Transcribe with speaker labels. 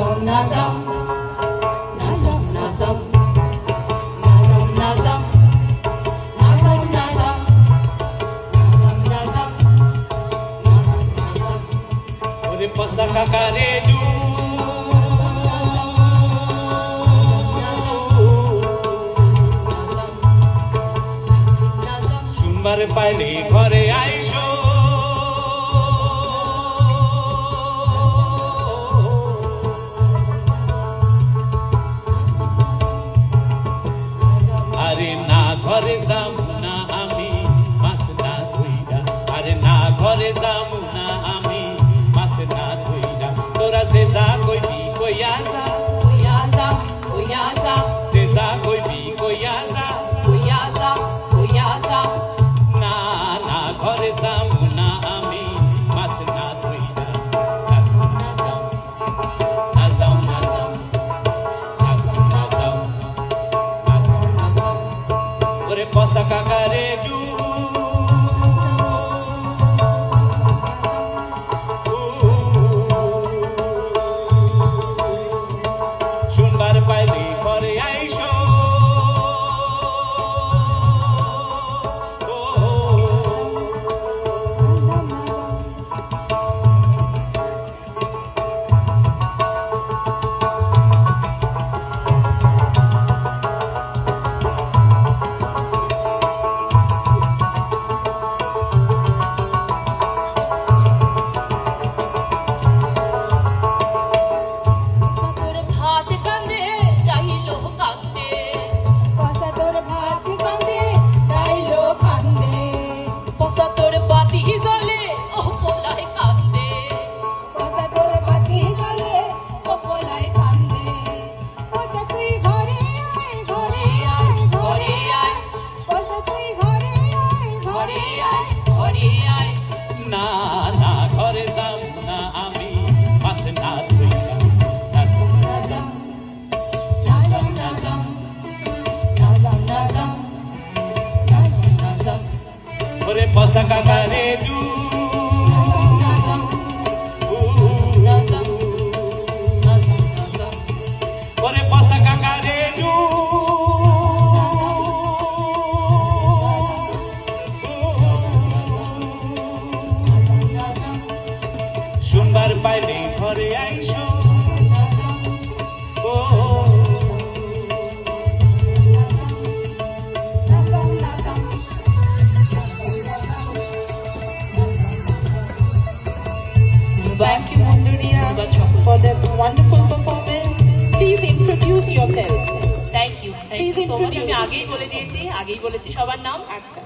Speaker 1: Nazam, nazam, nazam, nazam, nazam, nazam, nazam, nazam, nazam, nazam, nazam, nazam.
Speaker 2: Ore pasa kakare du. সোমবার পাইলে ঘরে আইসো আরে না ঘরে যাবো না আমি মাছ না ধুইরা আরে না ঘরে যাবো না আমি মাছ না ধুইরা তোরা যে যা কইবি কইয়া যা
Speaker 1: কইয়া যা কইয়া যা
Speaker 2: যে যা কইবি কইয়া যা
Speaker 1: কইয়া যা কইয়া যা
Speaker 2: না না ঘরে যাবো না আমি মাছ না ধুইরা
Speaker 1: Nazam, nazam,
Speaker 2: নাজাও
Speaker 1: nazam, nazam, nazam, nazam, nazam.
Speaker 2: ওরে পসা কাকারে ডু শুনবার পাইলে ঘরে আইসো
Speaker 1: সাতর ভাত কান্দে গাইলো কান্দে
Speaker 3: পসাতর ভাত কান্দে রাইলো কান্দে
Speaker 1: পসাতর বাতি জ্বলে ও পোলায় কান্দে
Speaker 3: পসাতর বাতি জ্বলে ও পোলায় কান্দে পসা তুই ঘরে আয় ঘরে আয় ঘরে আয় পসা তুই ঘরে আয়
Speaker 1: ঘরে
Speaker 3: ঘরে
Speaker 1: আয় ঘরে আয়
Speaker 2: না না ঘরে যাবো না আমি মাছ না ধুইরা
Speaker 1: Nazam, nazam, nazam, nazam, nazam, nazam, nazam, nazam,
Speaker 2: ওরে পসা কাকারে do
Speaker 1: nazam, nazam, nazam, nazam.
Speaker 2: ওরে পসা কাকারে ডু শুনবার পাইলে ঘরে আইসো ও
Speaker 4: Thank you, Munduria, for that wonderful performance. Please introduce yourselves.
Speaker 1: Thank you
Speaker 4: Please
Speaker 1: so much.
Speaker 4: introduce.
Speaker 1: আমি আগেই বলে দিয়েছি, আগেই বলেছি সবার নাম।
Speaker 4: আচ্ছা